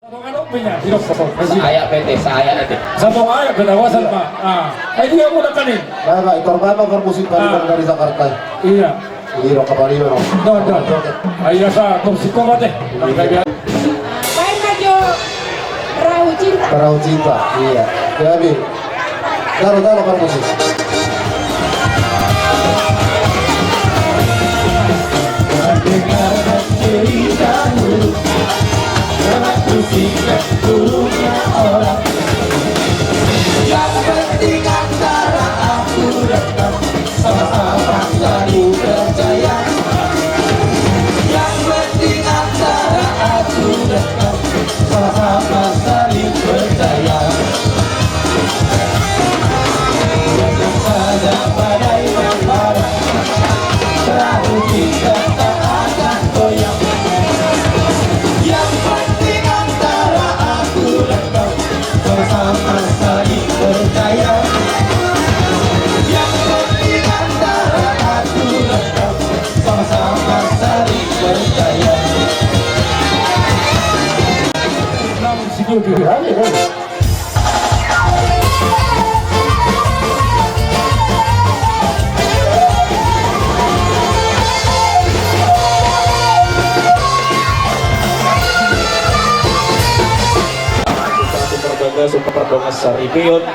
Saya PT, saya nanti. Sabong ayah kedawasan Pak. Ah, dia mo na kanin. Nah, ikor bapak permusik balik dari Jakarta. Iya. Iro kapali ro. Don. Ayah sa tumsiko ba teh? Main maju perahu cinta. Perahu cinta. Iya. Jadi, taruh permusik. Dengarkan ceritamu, aku singkat burungnya orang. Yang penting antara aku dan kamu sama-sama saling percaya. Yang penting antara aku dan kamu sama-sama saling percaya. Jangan saja badai membara, perahu kita tak akan goyang. Yang penting antara aku dan kau sama-sama saling percaya. Yang penting antara aku dan kau sama-sama saling percaya. Namun segitu hari kan. Super Dongas Saripion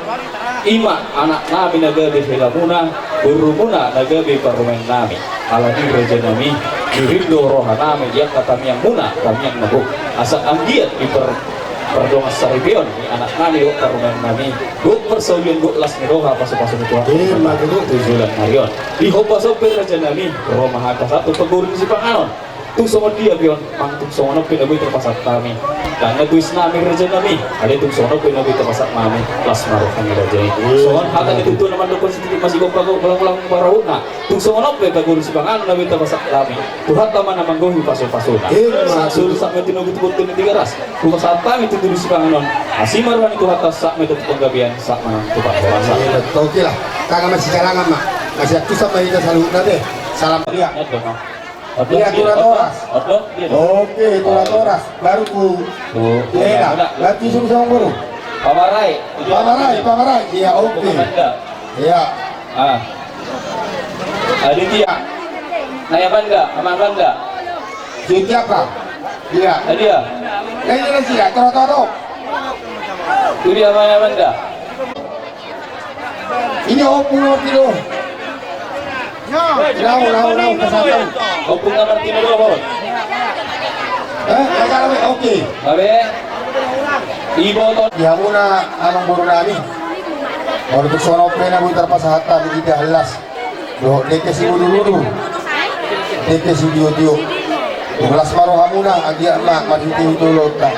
Ima anak nami nagabi hilamuna burumuna nagabi parumen nami alani reja nami dirindo roha nami dia kami yang muna kami yang nabuk asa anggiat di Dongas Saripion anak nami yuk parumen nami guk persaulian guk las niroha pasu-pasu tua tujulan marion di hoba sopir reja nami roh mahaka satu pegurin si panganon tung songon dia pion mang tung songon pinagoy terpasat kami karena tuis nami reja nami ada tung songon pinagoy terpasat kami las maruh kami reja ini songon hata itu naman dokon sedikit masih gopago ulang-ulang barahuna tung songon pinagoy si pangan nabi terpasat kami tuhan taman namang gohi paso-pasona sul sak metin nubut-butun di garas tuhan saat kami itu dulu si panganon asimar wani tuhan tas sak metin penggabian sak manang tuhan berasa Oke lah. Kagak masih jalangan mak. Masih aku sampai kita salut deh. Salam dia. Iya, turatoras. Oke, turatoras. Baru ku. Iya, berarti suruh sama guru. Pamarai. Pamarai. Iya, oke. Iya. Aditya. Naya Banda, Aman Banda. Sintia apa? Iya. Adia. Ini nasi ya, turatoras. Itu dia Naya Banda. Ini opung kilo. Lau, kesatuan. Opung Martino dulu. Oke. Babe. Ibo ton. Ya muna anong buru nami. Baru untuk sono pena butar pasahata di 13. Lo deke si dulu. Deke si dio. Ulas maro hamuna agia mak matiti dulu ta.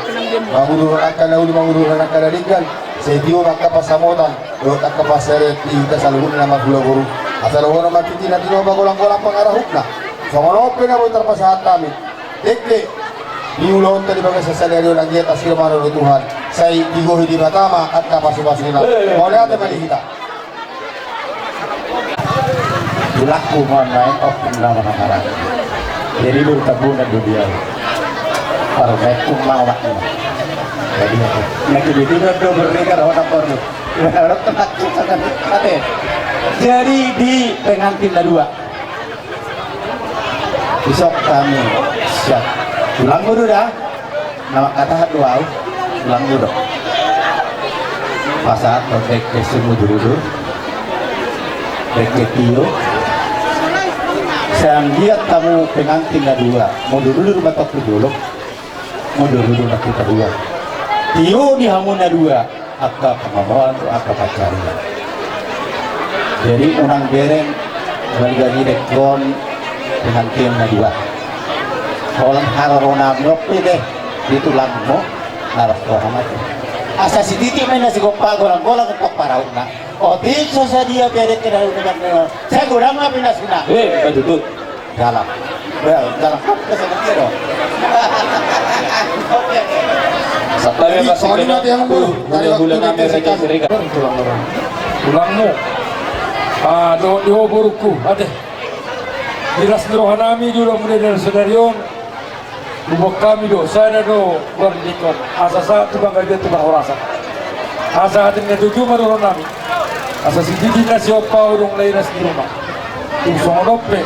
Mangurun akan dalikan. Sedio maka pasamotan. Lo tak kapaseret di kasalun nama gula-guru. Asal orang matiti nanti no bagolang-golang pangarahukna. Sono pena butar pasahata mi. Deke diulon tadi bagai sesalario lang dia tasir maro Tuhan. Saya digohi di Batama at kapasu-pasuna. Boleh ada balik kita. Laku main opung nama nakaran. Jadi lu tabuna dunia. Para mereka mawaknya. Jadi aku. Nanti di sini do bernegara orang baru. Orang tenang sangat hati. Jadi di pengantin dua. Besok kami siap. Pulang dulu dah. Nama kata dua. Pulang dulu. Pasat berdek semua dulu. Berdek tio. Sang dia tamu pengantin dua. Mau dulu rumah tok dulu. Mau dulu rumah kita dua. Tio di hamuna dua. Akka pengamawan atau akka pacarnya. Jadi orang bereng balik dekon pengantin dua. Orang harorona ngopi deh di tulang mo naras rahmat. Asa si titi main nasi gopal golang-golang untuk parauna. Oh tiso sa dia beret ke dalam dengan saya gorang apa pinasuna. Betul. Dalam. Dalam apa sebenarnya? Oke. Satpam yang kasih Soalnya nanti yang dulu dari waktu kami Raja Serikat. Tulangmu. Do buruku. Ade. Diras rohanami juga mulai dari sedarion. Bubuk kami do, saya do berdikon. Asa saat tu bangga dia tu bahorasa. Asa hati ni tujuh marulun nami. Asa si Didi nasi opa urung lain nasi di rumah. Tu songodope,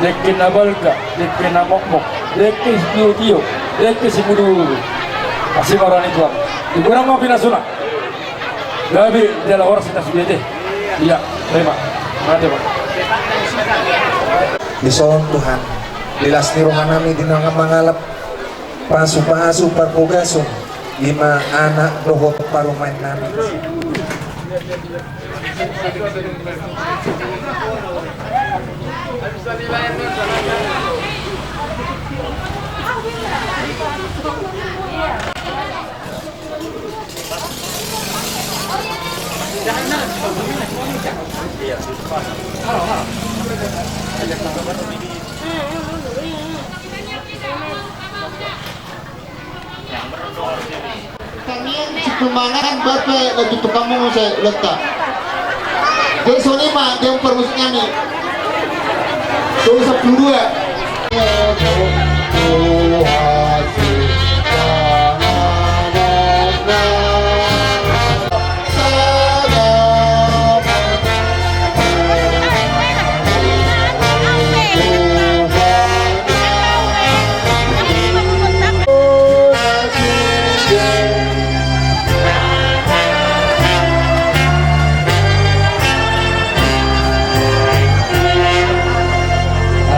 dekin nabalga, dekin namokmok, dekin tio, dekin si mudu. Asih marani tuan. Ibu orang mau pindah sunat. Gabi dia lah orang kita sudah deh. Iya, terima. Mati pak. Disohon Tuhan lilas ni rohanami dinang mangalap pasu-pasu parpogasong lima anak dohot parumain nami. Pemandangan bapak lagi tu kamu saya letak. Dia sini mah dia permusiknya nih. Tuh 10.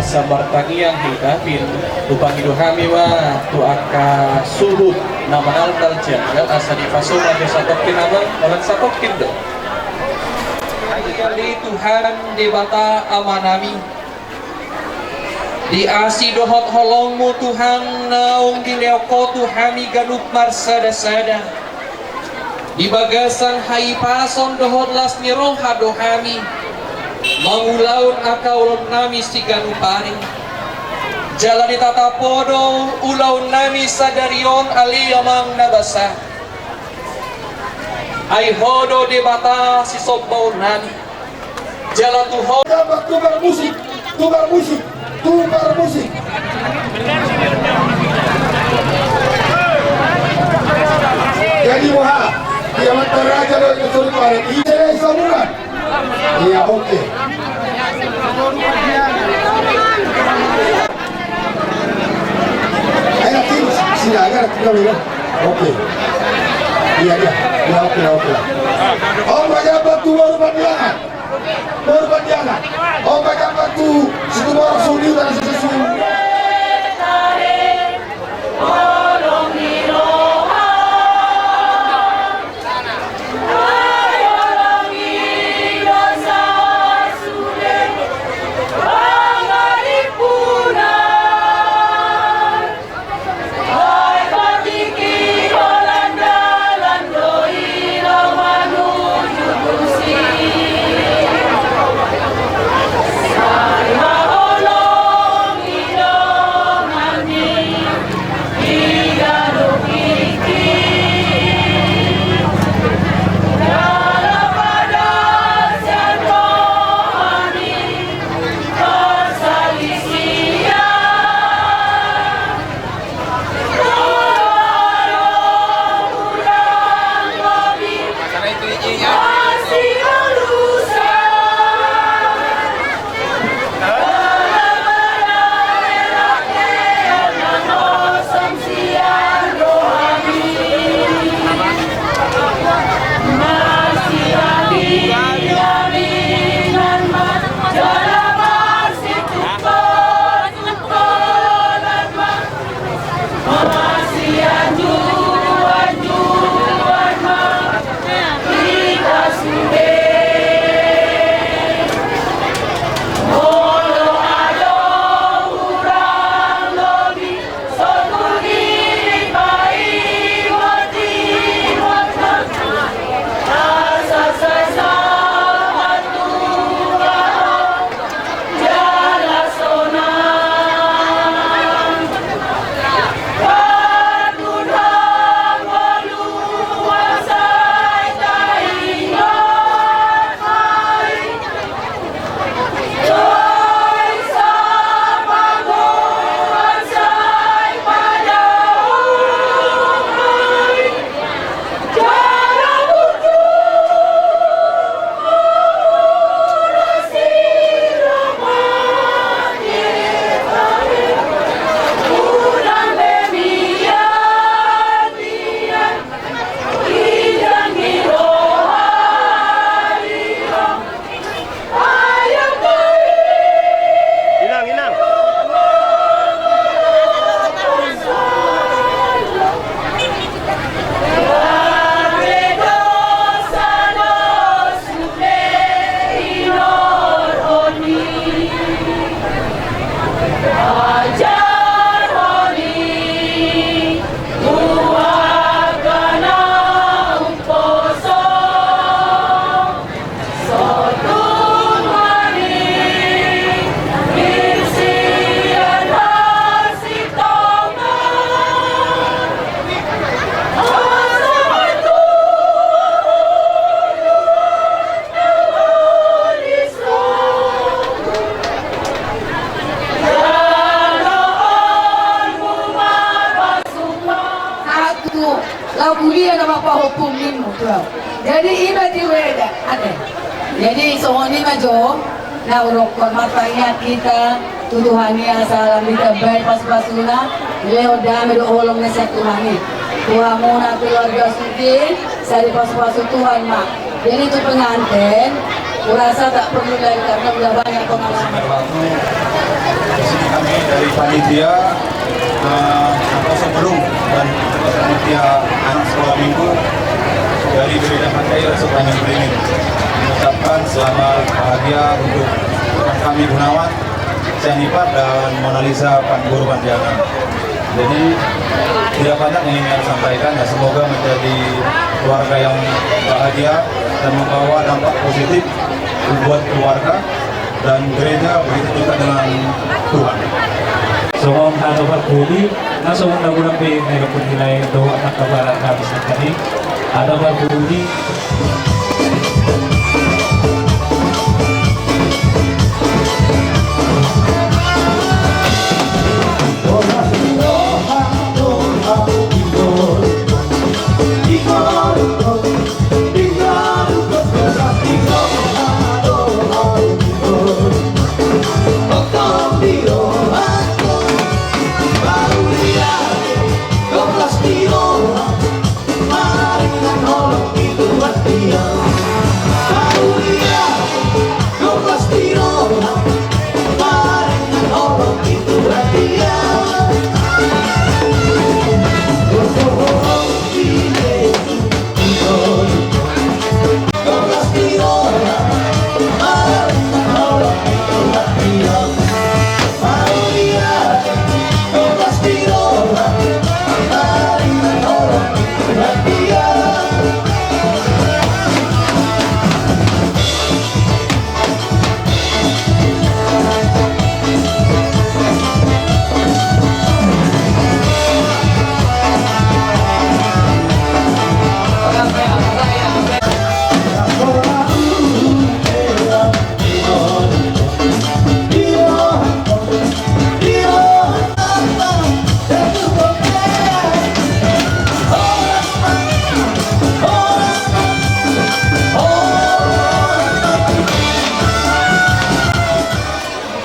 Sabartangiang hidapin upang iduhami wa tu aka sulut nama altal janggal asa di fasuma di satokin abang walang satokin do kali Tuhan debata amanami di asi dohot holongmu Tuhan naung di leoko Tuhami ganup marsada-sada di bagasan hai pason dohot las niroh hadohami mangulaun akaulun nami siganu pari jalani tatapodo ulaun nami sadarion aliyamang nabasa ay hodo debata si sobbaun nami jala tuho Tukar musik, tukar musik, tukar musik. Jadi moha, dia raja do itu sulit pare. Ide samuran. Iya oke. Ayo tim sini agar kita bilang. Oke. Iya iya, ya oke. Oh banyak batu baru bandiangan. Oh banyak batu situ baru sudi dan sesuatu. lau kuliah nama apa hukum ni tuh. Jadi ini diweda ada. Jadi soalnya majo na urokon matanya kita tuduhannya salam kita baik pas-pasuna leo dami do olong na sa Tuhani. Tuhan muna keluarga suci sari pas-pasu Tuhan mak. Jadi itu pengantin kurasa tak perlu lagi karena udah banyak pengalaman. Di sini kami dari panitia atau sebelum dan panitia anak sekolah minggu dari Gereja Pantai Supreme Beringin mengucapkan selamat bahagia untuk kami Gunawan, Jennifer dan Mona Lisa Guru Pantiangan. Jadi tidak banyak yang ingin saya sampaikan ya, semoga menjadi keluarga yang bahagia dan membawa dampak positif buat keluarga dan gereja, begitu juga dengan Tuhan. So, ano ba kuli? Nasa una ko lang mayroon po nila ito at nakabarat namin sa kani. Ano ba kuli?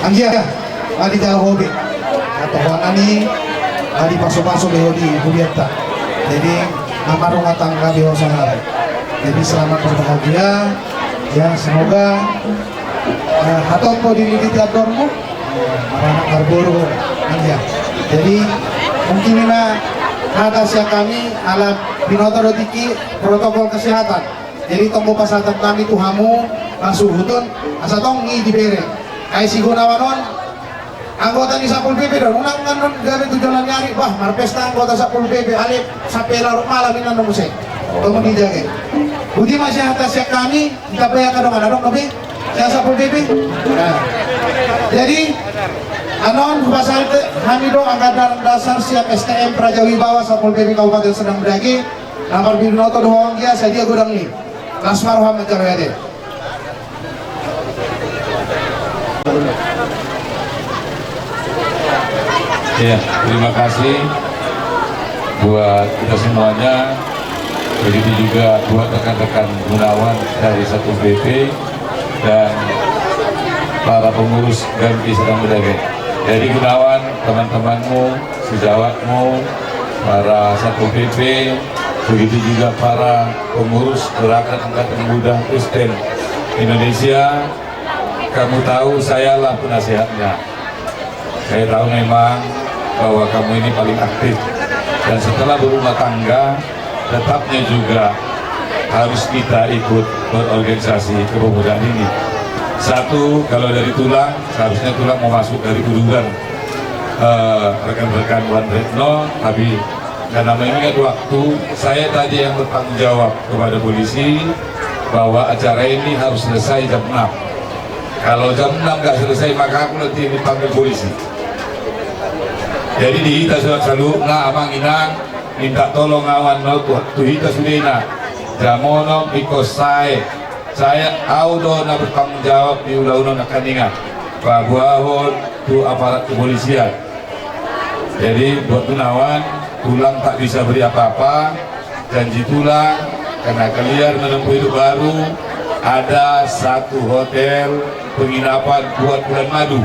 Anggia, adi dalam hobi. Atau wanani, adi paso-paso behodi budiata. Jadi nama rumah tangga behosanare. Jadi selamat berbahagia. Ya semoga haton po dililiti adormu. Anak karburu Anggia. Jadi mungkin ini rahasia kami alat binoto dotiki protokol kesehatan. Jadi tunggu pasatan kami tuhamu langsung hutun asatong ngi dibere. Kayak si Gunawanon anggota di Sapul PP dan unang nganon gawe tujuan nyari bah marpesta anggota Sapul PP alip sampai larut malam ini nang musik tunggu dijaga budi masih atas ya kami kita bayar kadang ada dong lebih saya Sapul PP nah. Jadi anon pasal kami dong angkatan dasar siap STM Praja Wibawa Sapul PP Kabupaten Serdang Bedagai nomor binoto doang ya saya dia gudang nih Lasmaroham Mencari Ya, terima kasih buat kita semuanya. Begitu juga buat rekan-rekan Gunawan dari Satu BP dan para pengurus GAMPI Serdang Bedagai. Jadi Gunawan, teman-temanmu, sejawatmu, para Satu BP, begitu juga para pengurus Gerakan Angkatan Muda Kristen Indonesia. Kamu tahu sayalah penasihatnya. Saya tahu memang bahwa kamu ini paling aktif. Dan setelah berumah tangga, tetapnya juga harus kita ikut berorganisasi kepemudaan ini. Satu, kalau dari tulang, seharusnya tulang mau masuk dari kuduran rekan-rekan Wan Retno, tapi karena mengingat waktu, saya tadi yang bertanggung jawab kepada polisi bahwa acara ini harus selesai jam 6. Kalau jam 6 nggak selesai maka aku nanti dipanggil polisi. Jadi dihita sudah selalu na amang inang minta tolong awan no tuhita sudena jamono because saya audo na bertanggung jawab di ulang-ulang nakaningan babuahon tu aparat kepolisian. Jadi buat Gunawan tulang tak bisa beri apa-apa, janji tulang karena kalian menempuh hidup baru. Ada satu hotel penginapan buat bulan madu.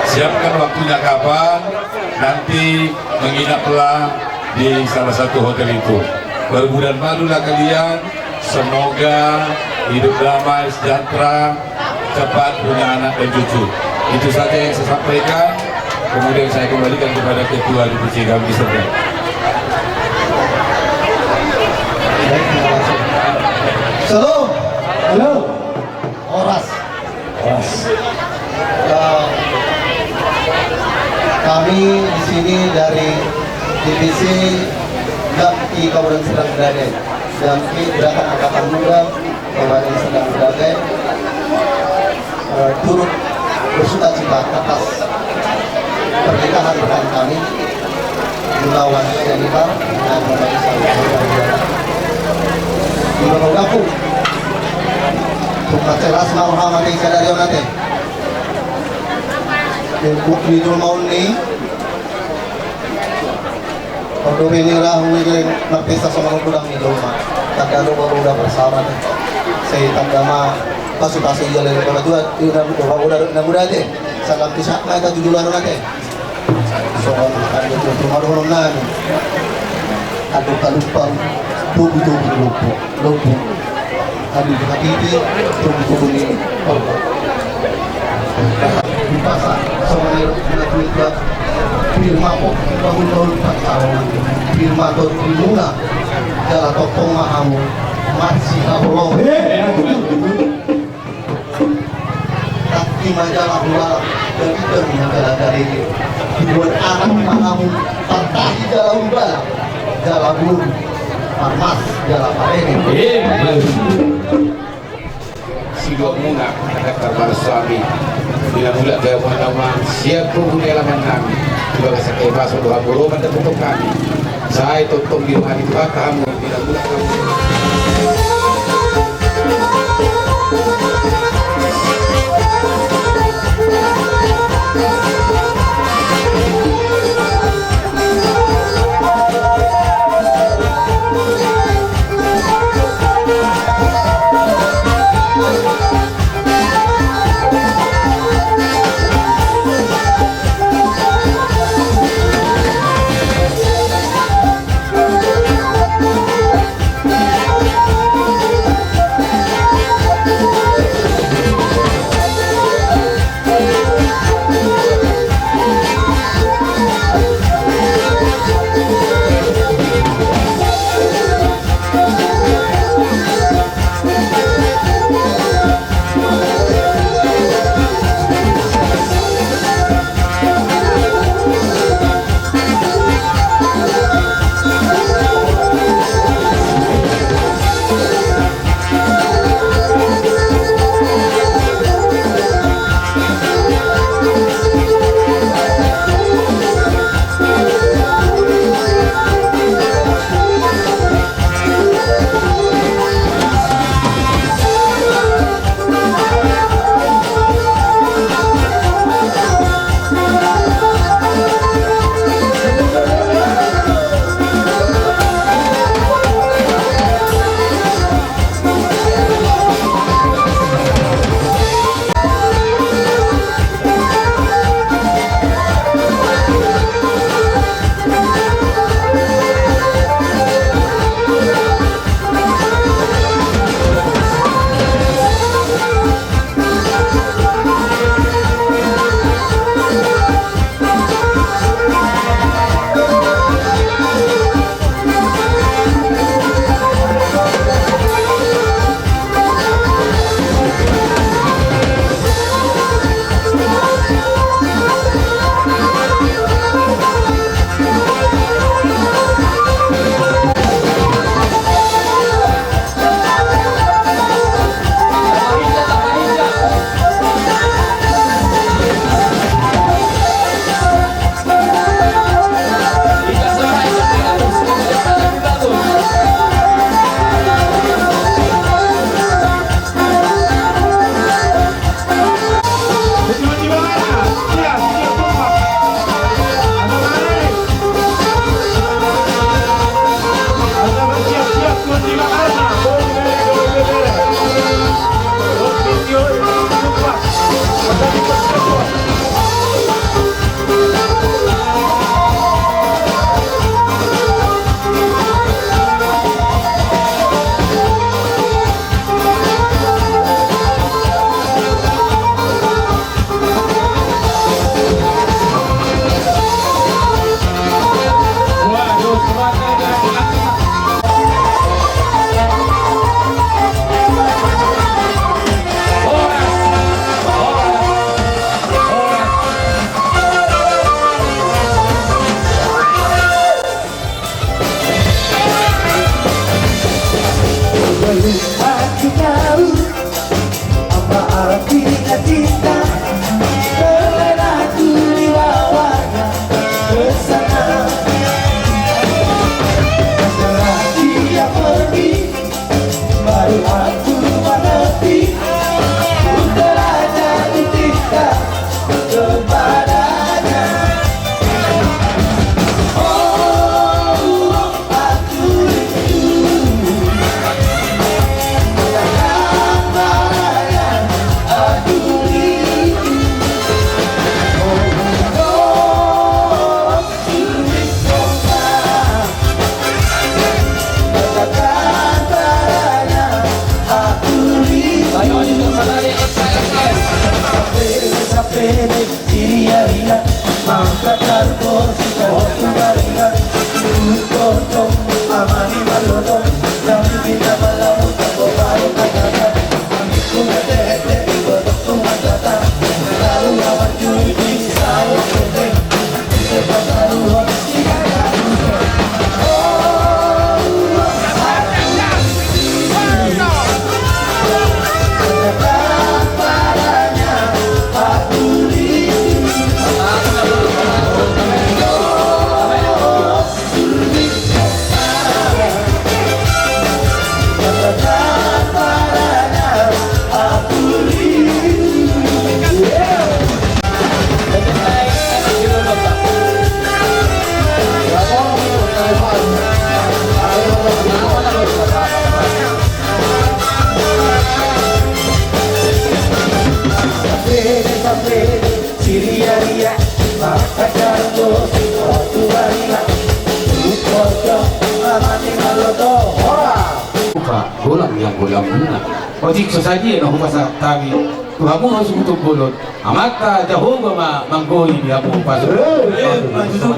Siapkan waktunya kapan, nanti menginaplah di salah satu hotel itu. Berbulan madulah kalian, semoga hidup damai, sejahtera, cepat punya anak dan cucu. Itu saja yang saya sampaikan. Kemudian saya kembalikan kepada Ketua DPC kami Serdang. Shalom. Halo. Oras. Kami di sini dari DPC Damki Kabupaten Serdang Bedagai, Damki Gerakan Angkatan Muda Kabupaten Serdang Bedagai, turut bersuka cita atas pernikahan rekan kami Gunawan Jennifer dan Bapak Ibu Tukacelas marhamati kadario nate. Di maun ni Ordo menirah huwin marpesa sama kudang ni doma. Tagalo udah bersama nih. Saya tagama kasu-kasu jalan kalau udah muda deh. Salam kisah mereka tujuan nate. Soal makan itu cuma orang aduk lupa tubuh lupa hari hati tubuh ini di pasar sama itu firma kok bangun pasar firma tuh firma jalan tokong mahamu masih Allah tapi majalah luar dan kita majalah dari dibuat anak mahamu tertahi jalan luar jalan bulu Mas jalan ini Sigo muna kata para suami bila mula gaya nama siap pun di alaman kami juga kesakit masuk doa buruman dan tutup kami saya tutup di rumah itu kamu bila mula kamu ulang yang bolam muna. Ojik sasaji no kupasa tabi. Tuhamu harus untuk bolot. Amata Jehovah ma manggoi dia mu pasu.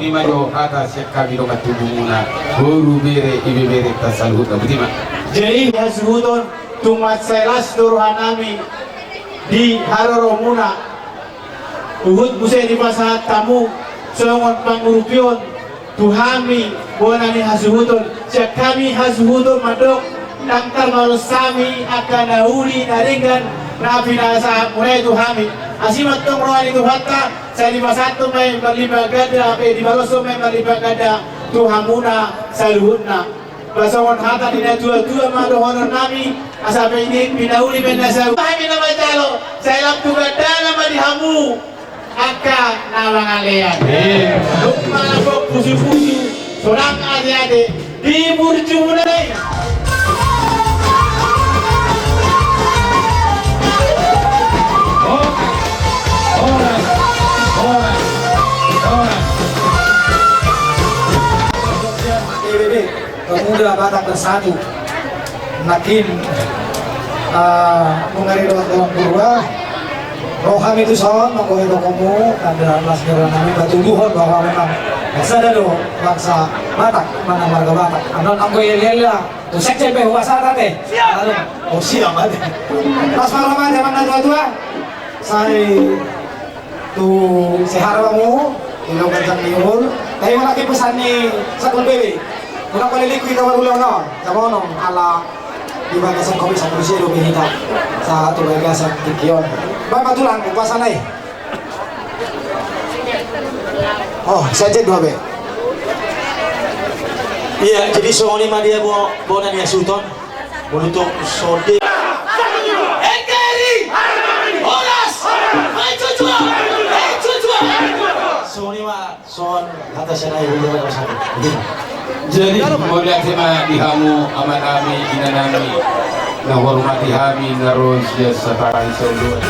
Ni majo kata sekali do katubu muna. Guru bere ibe bere tasalut betima. Jadi hasuhudon tumat selas turuhanami di Haroromuna. Uhud busay di pasahat tamu songon pangurupion tuhami bonani hasuhudon. Siya kami hasuhudon madok Dangkar malusami akan nauli naringan na pinasa mulai tuhami. Asimat tong rohani tuhatta saya di pasatu may malibagada di baloso may malibagada tuhamuna saluhuna. Pasawon hata dina dua-dua madohonon nami asabe ini pinauli benasa kami nama jalo saya lam tugada nama dihamu aka nawangalea lukma bok pusu-pusu sorang ade-ade di burjumunai. Pemuda Batak bersatu makin mengari doang purwa roham itu son mengkohi dokomu ada lasgeran kami batuduhon bahwa memang ada do bangsa Batak mana marga Batak anon angkoy lela tu sekce be huasa tate lalu oh siang mati pas malaman zaman tua-tua saya tu seharamu ilo kencang niul tapi malaki pesan ni sakul bebe kurang kali liquid awal ulang no, sama no, ala di bagasan kopi sama usia lebih hitam, satu bagasan kikion. Bapak tulang kupasan naik. Oh, saja dua be. Iya, jadi soalnya mah dia bawa nanya sultan, untuk sode. Engkari, oras, cucua. Soalnya mah son atas sana ibu dia bersama. Jadi kemudian tema dihamu amat kami inanami na hormati kami naros ya setara isoldo.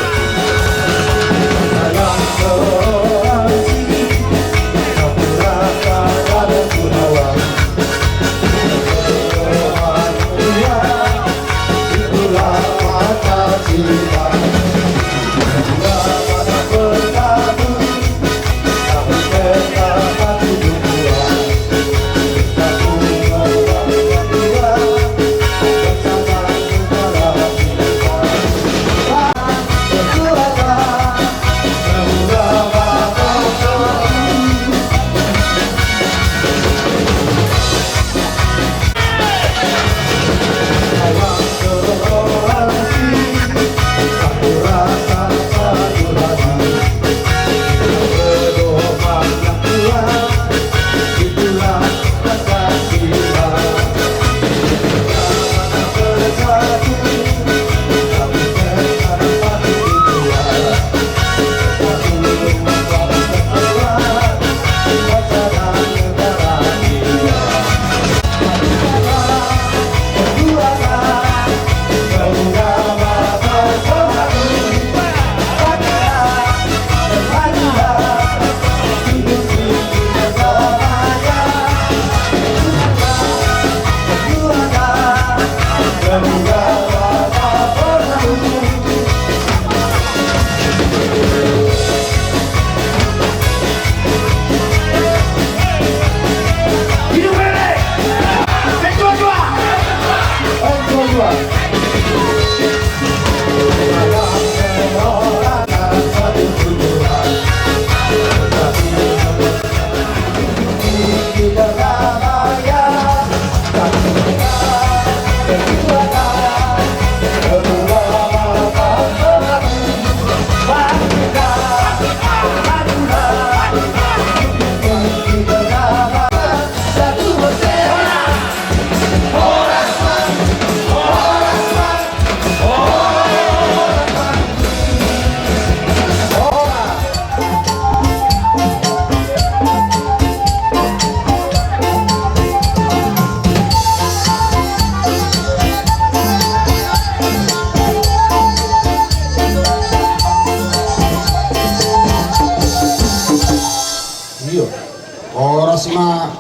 Oras mah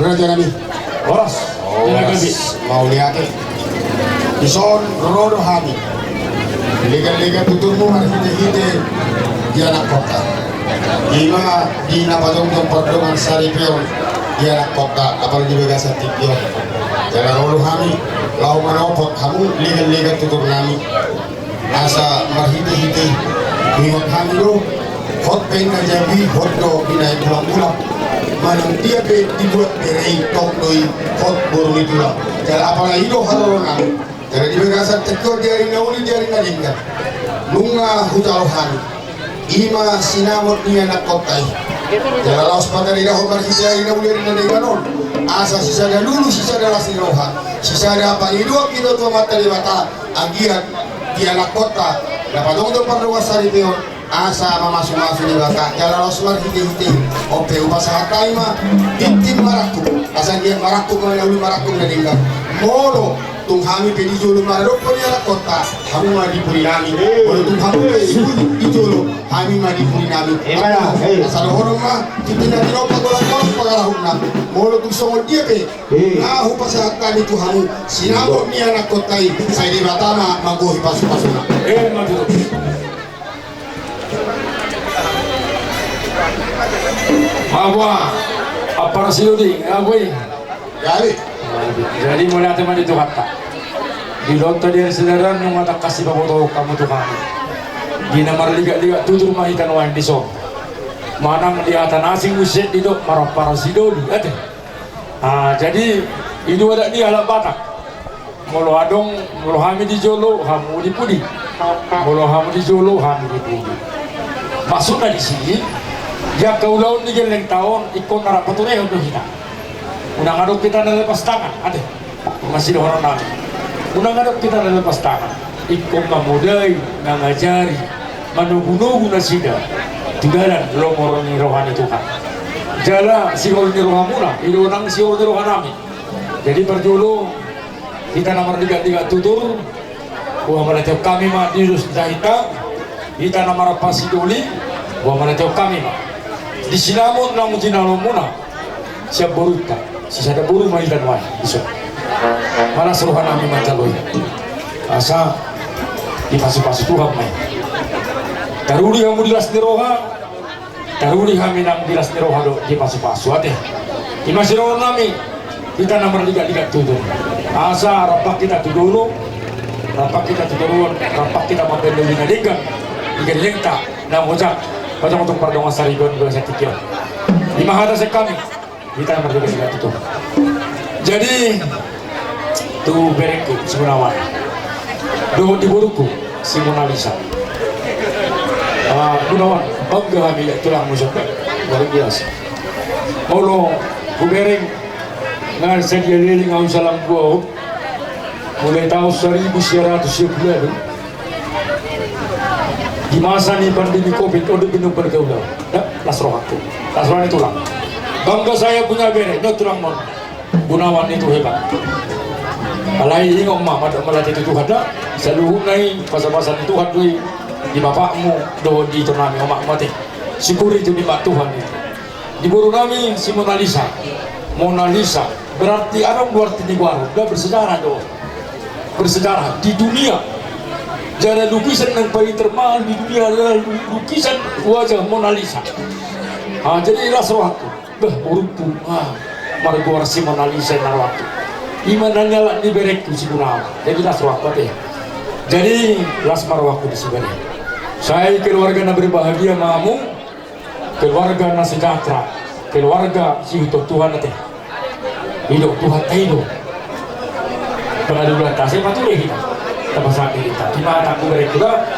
Raja Nabi. Oras. Mau lihat ison rodo hami lega tuturmu hari hite di anak kota ima di napadong perdongan sari pion di anak kota apalagi begasan tipion jalan rodo hami lau manopot kamu lega tutur nami asa marhite bingot hami lo hot pen kajabi hot do binai pulang manang dia dibuat berei tok doi hot burung itu lah jalan apalagi do haronan jadi di begasan tekor dari nauli dari nadingkan lunga hutarohan ima sinamot ni anak kotai jalan laos pagari dah homar hijai nauli dari nadingkan asa sisa dah lulu sisa dah lasi rohan sisa dah apa itu kita tuh mata lewata agiat di anak kota dapat dong perlu wasari peon asa masuk di baka jalan laos mar hite ope upasa hatai ma tim maraku asa dia maraku mana uli maraku nadingkan molo tung kami pedi jolo marok poni anak kota kami mah dipuri nami kalau tung kami pedi jolo kami mah dipuri nami asal orang mah kita nanti nopo golong pagarahun nam molo tung songol dia pe nahu pasahat kami tu kami sinabok ni anak kota saya di batama magohi pasu-pasuna maju Mawa apa rasiludi ngagoi jadi mulai teman itu kata di dokter dia sederhana yang mata kasih baboto kamu tuh kami di nomor liga tutur mahitan wan di so manang lihatan asing uset di dok marah parasidoli ada jadi itu ada di alam batak molo adong molo hami di jolo hamu di pudi molo hamu di jolo hami di pudi masuklah di sini dia kaulau ni geleng tahun ikut narap patunai untuk kita unang adok kita na lepas tangan ada masih ada orang nami unang adok kita na lepas tangan ikut mamudai ngajari manugunugu na sida tinggalan lomor ni rohani Tuhan jala siol ni rohamuna ilunang siol ni rohanami jadi perjulu kita nomor 3 tutur wa malateo kami ma dirus dahita kita nomor pasiduli wa malateo kami ma di sinamun lang jinalomuna siap boruta sisa ada buru mailan wan iso mana seruhan kami mancaloy asa di pasu-pasu Tuhan mai taruri kamu dilas di roha taruri kami nang dilas di roha do di pasu-pasu ate di masiro nami kita nomor 3 tutur asa rapak kita tudulu rapak kita mabendo dinadigan igelengta na mojak pada untuk perdongan sarigon bahasa tikion di mahata sekami kita nomor 3 tutur jadi tuh berekku semunawan do di buruku si Mona Lisa gunawan bangga kami tulang musuh luar biasa molo kubereng ngan sedia liling au salam gua mulai tahun 1910 di masa ni pandemi covid udah bingung bergaulau lasroh itu tulang bangga saya punya bereng no tulang mon gunawan itu hebat alai ingong mah melatih itu Tuhan dah selalu nai pasal-pasal itu Tuhan dui di bapakmu do di turnami omak mati syukuri itu di Tuhan itu di buru kami si Mona Lisa berarti orang luar tini baru dah bersejarah do bersejarah di dunia jadi lukisan yang paling termahal di dunia adalah lukisan wajah Mona Lisa jadi lasroh itu burukku margor si Mona Lisa na waktu iman nyala di berekku si Gunawan jadi lasroh teh jadi las marwahku di sini saya keluarga na berbahagia mamu keluarga na sejahtera keluarga si hidup Tuhan teh hidup Tuhan hidup pengaduan tasnya patuh kita tambah sakit kita di mata aku berek juga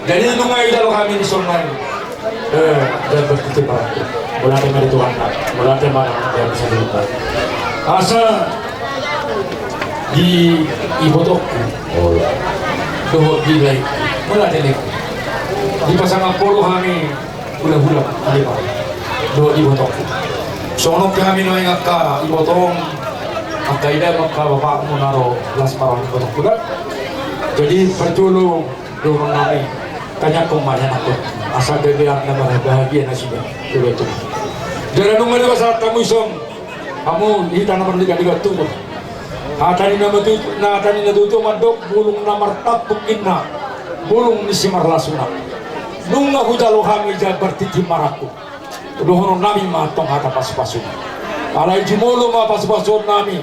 jadi nungai dalam kami di sana dan berpikir bola tema di Tuhan bola tema yang bisa dilupakan asa di ibu toko doh di lain bola telek di pasangan polo kami bulan-bulan lima doh di ibu toko sono kami noy ngaka ibu tong akaida maka bapakmu naro las parang ibu toko jadi perjulu dorong kami tanya kemana aku asal dia nama bahagia nasibnya dulu itu jangan nunggu di saat kamu isom kamu di tanah nomor 3 tubuh Hatani na duto mandok bulung namar tapuk inna bulung ni simarlasuna nunga hujalo hami jabar titi maraku dohono nami matong hata pas-pasuna alai jumolo ma pas-pasun nami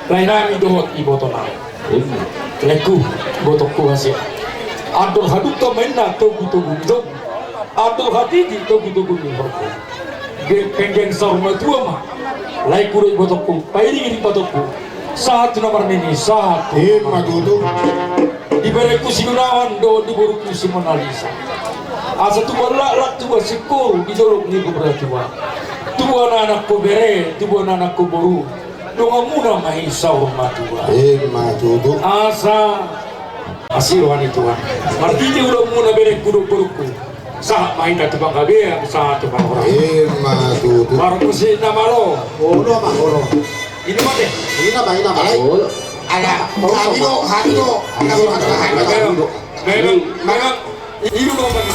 lain nami dohot iboto nami leku botokku hasil adol haduk to menna to guto adol hatidi to guto horko geng sarma tua ma lai kuro botokku pairi botokku saat nomor ini saat Madudu. ibaratku si Gunawan do diburuku si Mona Lisa asa tu balak tu sikuru di dolok ni beratuan tu anakku bere tu anakku boru donga muna mahi sahur matua Madudu. asa asir wanituan artinya udah muna bere kudu boruku saat main datu bangga bea saat tu bang orang Madudu. baru si nama lo Olo mah olo. ini mate Ini nama lain. Ada Hadido. memang itu dong bagi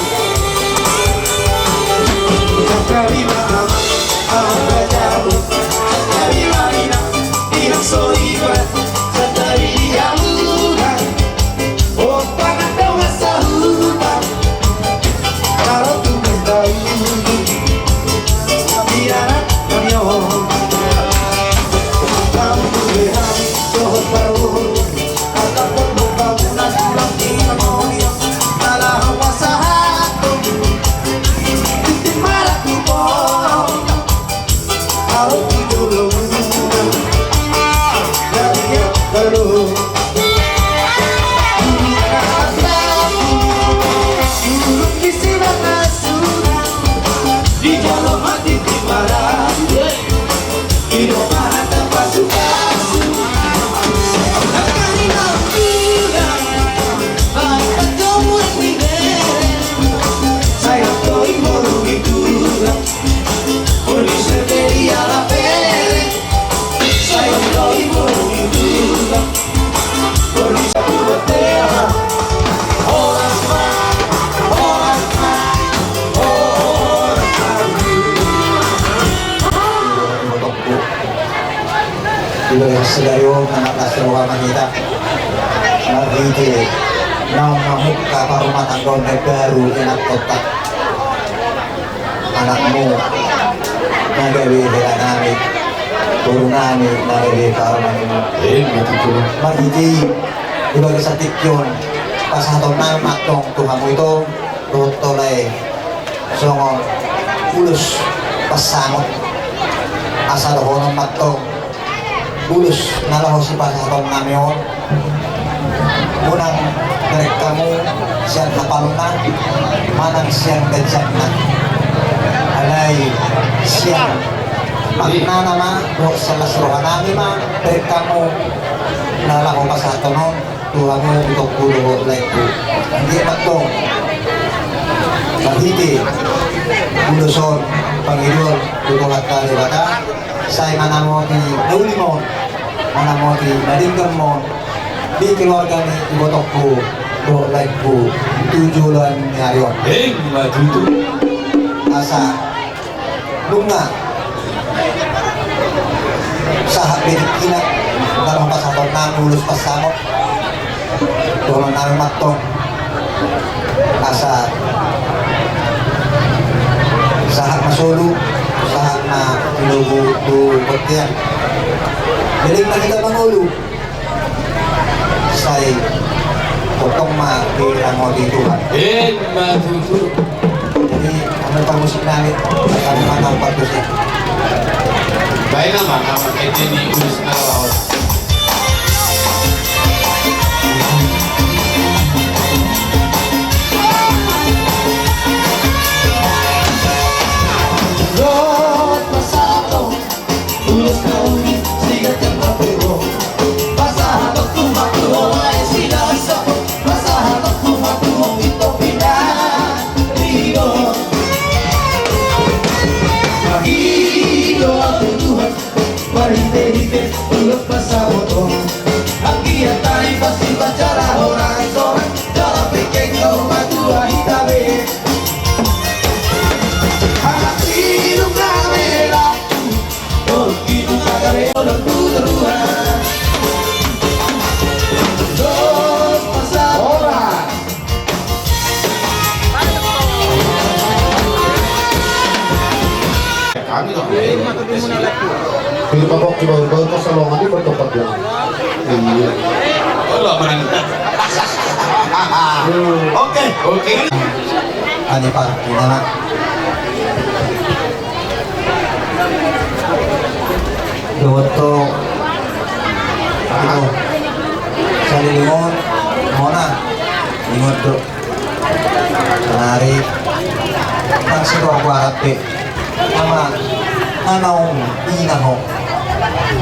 Sedayo anak asrawa kita lagi mau ngamuk kapal rumah tangga baru enak kotak anakmu nagawi dengan nami turun nami nagawi karumanmu magiti dibagi satikyon pas hatong nang matong tuhamu itu rotolay songon ulus pasamot asal honong matong bulus nalahu si pasatong namyon munang merekamu siang hapalna manang siang gajakna alay siang makna nama do salas rohanami ma merekamu nalahu pasatong tuhamu untuk bulu laiku hindi matong mahiti buluson pangidol tutungat kalibata saya mana mau di Dauli mau, mana mau di Nadingkan mau, di keluarga ni ibotokku, do laikku, tujuan nyarion. Madudu. Asa, bunga, sahab berikinak, dalam pas atau lulus pas samot, tolong nami matong, asa, sahab masulu. Saat na pinugo to Batian. Biling na kita Pangulo. Say potong makira mo dito. Madudu. Jadi ano pang musik namin ang mga pagkusik. Baik naman ang ito ni Ulis na Raos. Pero kapag kibaw-baw ka sa longan, di ba tapat lang? Iya. Wala man. Okay. Ani pa, ina. Doto ito sa lilingon muna lingon to menarik ang siguro ko harapin ama anong inaho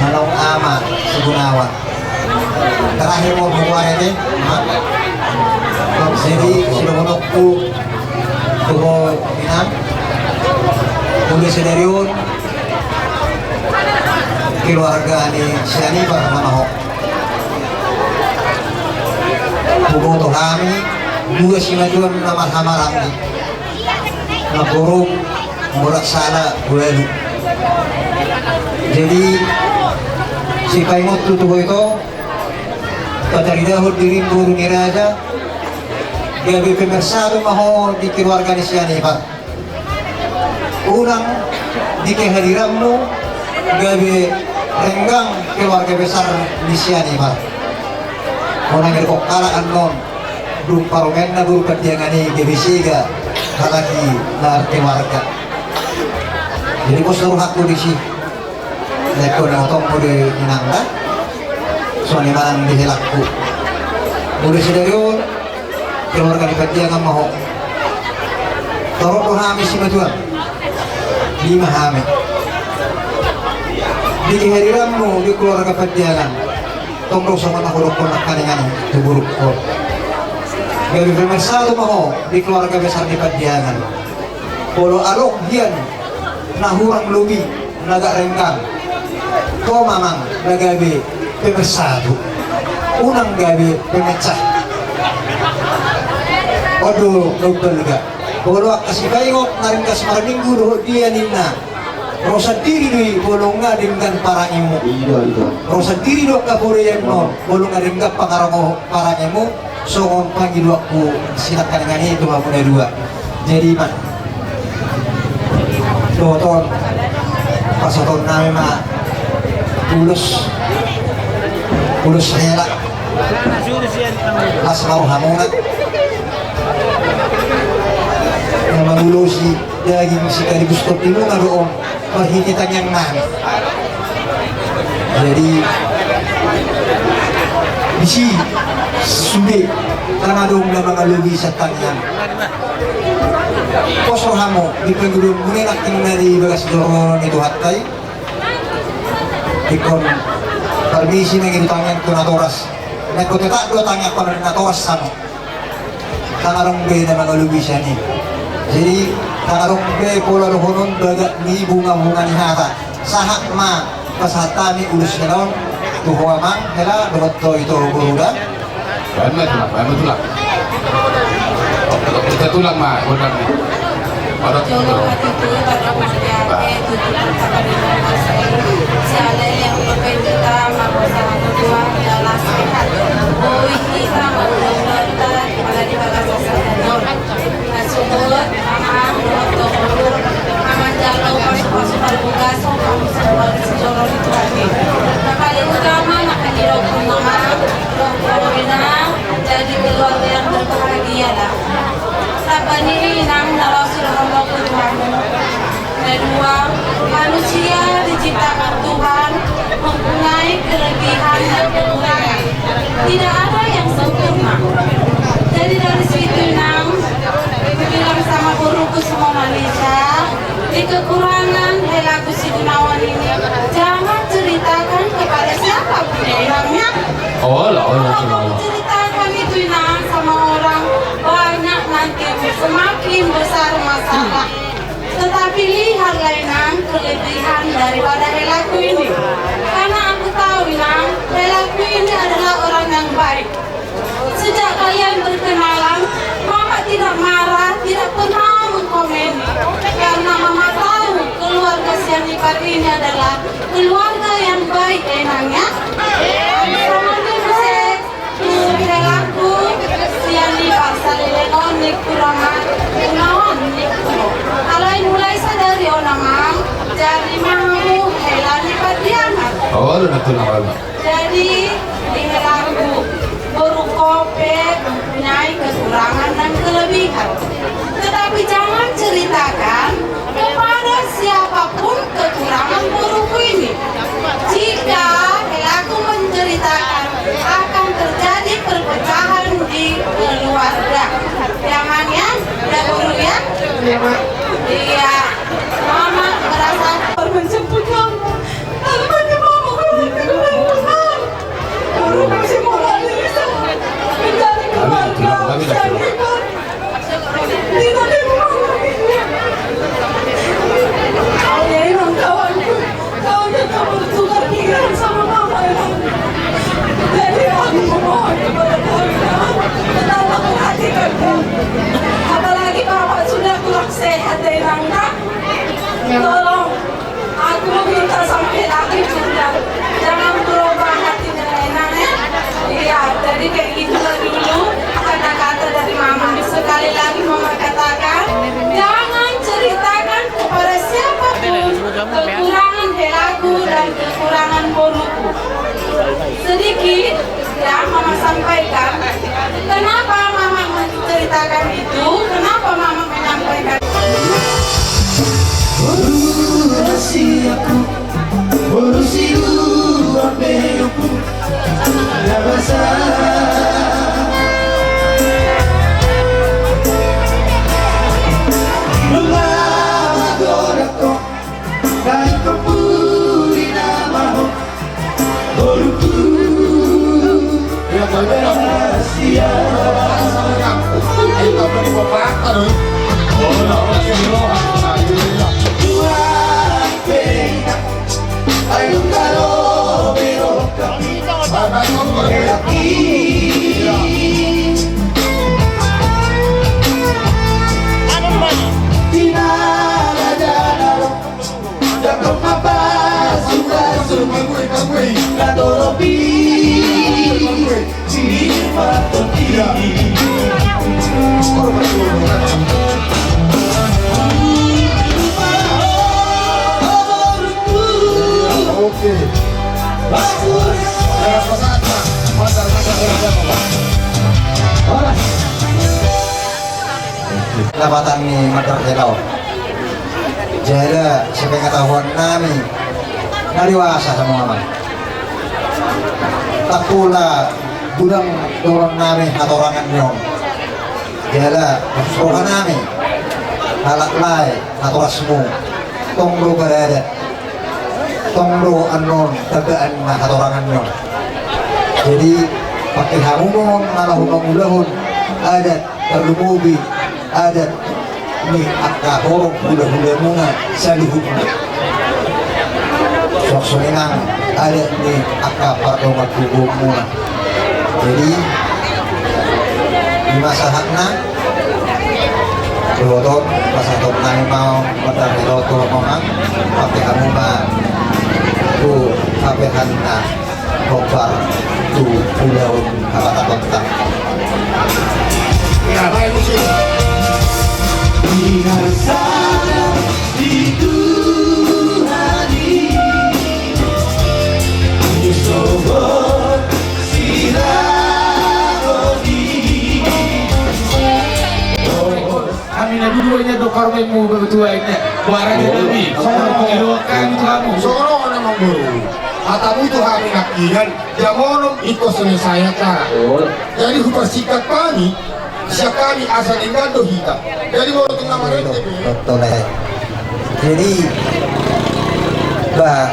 anong ama sigunawa terakhir mo bukuan ini jadi sinunok ko tuho inang tulis senerion keluarga ni Siani para manahok bumoto kami dua sinajuan nama hamarang ni naburung murak sana buelu jadi si kaimot tutubo itu patari dahul diri buru ni raja gabi pemersado maho di keluarga ni Siani pak unang di kehadiranmu gabi renggang keluarga besar di Siani Pak. Orang yang kalaan non, dum paromen na buru katiangani gebisiga halaki nar keluarga. Jadi bos suruh aku di sini. Lekon yang otong mode inangga, soalnya malam dihelakku. Mode sedarion keluarga di katiangan maho. Torok dohami si majuan, 5 hami. Di kehadiranmu di keluarga Padiangan tongro sama nak rukun nak kaningan tuburuk ko gabi pemersado maho di keluarga besar di Padiangan polo alok dian nahurang lubi naga renggang ko mamang nagabi pemersado unang gabi pemecah odo nubel ga polo kasih kayong naringkas maraminggu doh dia nina rosa diri di bolong nga dengan para imu. Rosa diri do kapure yang no bolong nga dengan pangarang para imu. So on panggil aku silakan dengan itu mapune dua. Jadi mah doton pasoton nami mah tulus hela asmau hamunat yang malulusi daging si kaligus kopimu nga doon perhititan yang nang jadi bisi sude karena dong na mga lugi sa tanyan poso hamo di penggulung muna nakin na di bagas doron itu hatay ikon permisi na gintangan ko natoras nagkutita do tangyak pa na natoras samo kangarong gay na mga lugi siya ni jadi karong be pola rohonon bagat ni bunga-bunga ni hata sahak ma pasatami ulus naon tuho amang hela doto itu buruda Bahan tulang kita tulang mah benar nih pada Jolo hati itu pada masyarakat itu siapa yang berbeda maka dua adalah sehat boy kita menurut pada di bagas sadar masuk aman jalo masuk berbukas Jolo itu hati paling utama akan dirokok nama jadi keluarga yang berbahagia lah Rabani nang Rasulullah Tuhan. Kedua, manusia diciptakan Tuhan mempunyai kelebihan dan kekurangan. Tidak ada yang sempurna. Jadi dari situ nang bilang sama guruku semua Malaysia di kekurangan helaku si Gunawan ini jangan ceritakan kepada siapapun ilangnya. oh lah Kalau ceritakan itu nang sama orang banyak nanti semakin besar masalah. Tetapi lihat nang kelebihan daripada helaku ini. Karena aku tahu nang helaku ini adalah orang yang baik. Sejak kalian berkenalan, Mama tidak marah, tidak pernah mengkomeni. Karena Mama tahu keluarga Sianipar ini adalah keluarga yang baik enangnya. Sama Musik, helaku Sianipar salilengon nikuraman, unawan nikuro. Alay mulai sadari onamang, jadi mahu helani padia. Oh, lu nak tunang lama. Jadi dihelaku berukope mempunyai kekurangan dan kelebihan. Tetapi jangan ceritakan kepada siapapun kekurangan burukku ini. Jika helaku menceritakan akan terjadi perpecahan di keluarga. Jangan ya, udah guru ya? Iya. Mama merasa menjemput kamu. Tapi mama keluar. Guru masih mau lari mencari keluarga. Tidak di rumah lagi. Kau emang kawanku. Kau tetap bertukar pikiran sama mama emang. Jadi aku memohon kepada kau tetaplah perhatikan kau. Apalagi bapak sudah kurang sehat Nangka. Tolong, aku meminta sampai lagi sudah. Jangan berubah hatinya Nang ya. Iya, jadi kayak gitulah dulu kata-kata dari mama. Sekali lagi mama katakan, jangan ceritakan kepada siapapun kekurangan helaku dan kekurangan boruku. Sedikit ya mama sampaikan. Kenapa mama menceritakan itu? Kenapa mama menyampaikan? Pendapatan ni mater helau. Jadi sepengetahuan kami dewasa semua man. Tak pula bulan orang kami atau orangan nyong. Jadi sekolah kami halak lai atau rasmu tonglo berada tonglo anon tegaan atau orangan nyong. Jadi pakai hamumon malah ulahun adat terlumubi adat ni akka horong hula-hula muna salihukna sok suninang adat ni akka pardomat kubur muna. Jadi di masa hakna Dodo pas atau nai mau matahari roto memang pakai hamuma tu pakai hanna kobar tu pulau kata-kata Ya, baik musik. Kami na dulu-duanya dokar memu betul ini. Barang lebih. Sono pengilokan kamu. Sono naman guru. Matamu itu kami nakihan, jamono ito selesai cara. Jadi bersikat kami, siap kami asal ingkang dohita. Jadi mau tengah mereka. Betul ya. Jadi bah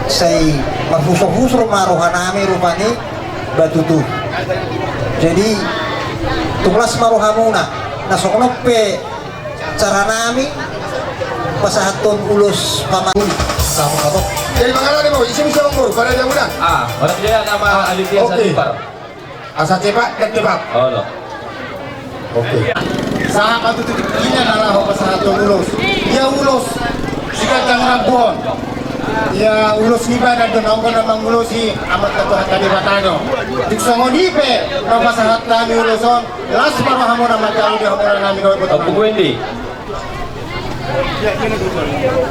saya mahusuk-husuk marohanami rupanya batutu. Jadi tulas marohamuna nasokonope cara nami pasahaton ulus pamangun Sama apa? Jadi mengalah mau isi bisa mengurus pada jam muda. Orang dia nama Aditya Satipar. Asal cepat dan cepat. Oh no. Oke. Sahabat itu ini adalah pasahaton ulus. Ya ulus. Sikat jangan buon. Ya ulus ni ba dan nongko na mangulusi amat katuhan kami batano. Diksongon hipe na pasahat kami uluson. Las marahamo na magkauli di hamura namin oy Apa botong. Wendy?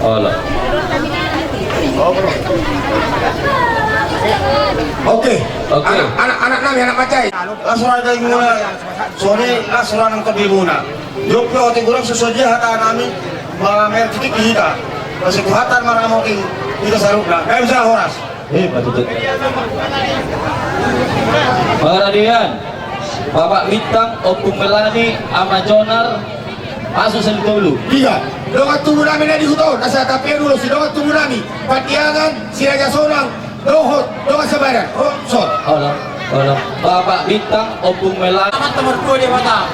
Oh no. Oke. Oke. Anak nami anak macai. Lasura dari mula. Sore lasura nang tabi muna. Joko ote kurang sesuai hata nami mamer titik kita. Masih kuhatan maramo kita sarupna. Kayak bisa horas. Patutut. Pengradian Bapak Bintang, Opung Melani, Ama Jonar, Pasu Sentulu. 3. Dongat tubuh nami na di huton. Asa tapi dulu si dongat tubuh nami. Patiangan, si Raja Sonang, Dohot, dongat sabaran. Oh, son. Halo. Bapak Bintang, Opung Melani. Teman-teman gue di mata.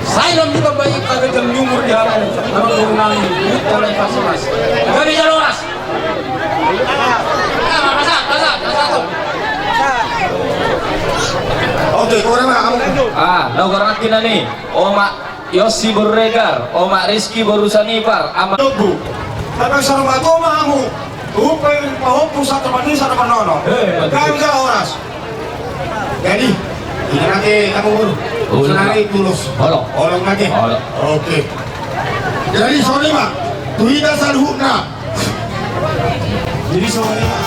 Saya belum juga baik kagak jam nyumur di halaman. Nama burung nami. Jalan pas mas. Gak bisa loras. Masak. Oke, kau nama kamu. Nogoran kita nih. Oma Yosi Borregar, Oma Rizky Borusanipar, Ama Tubuh. Tapi sarung aku mahamu. Upay pahupung satu manis satu panono. Kayak bisa horas. Jadi, ini nanti kamu guru. Senari tulus. Olong nanti. Oke. Jadi Sonima, tuida salhukna. Jadi Sonima.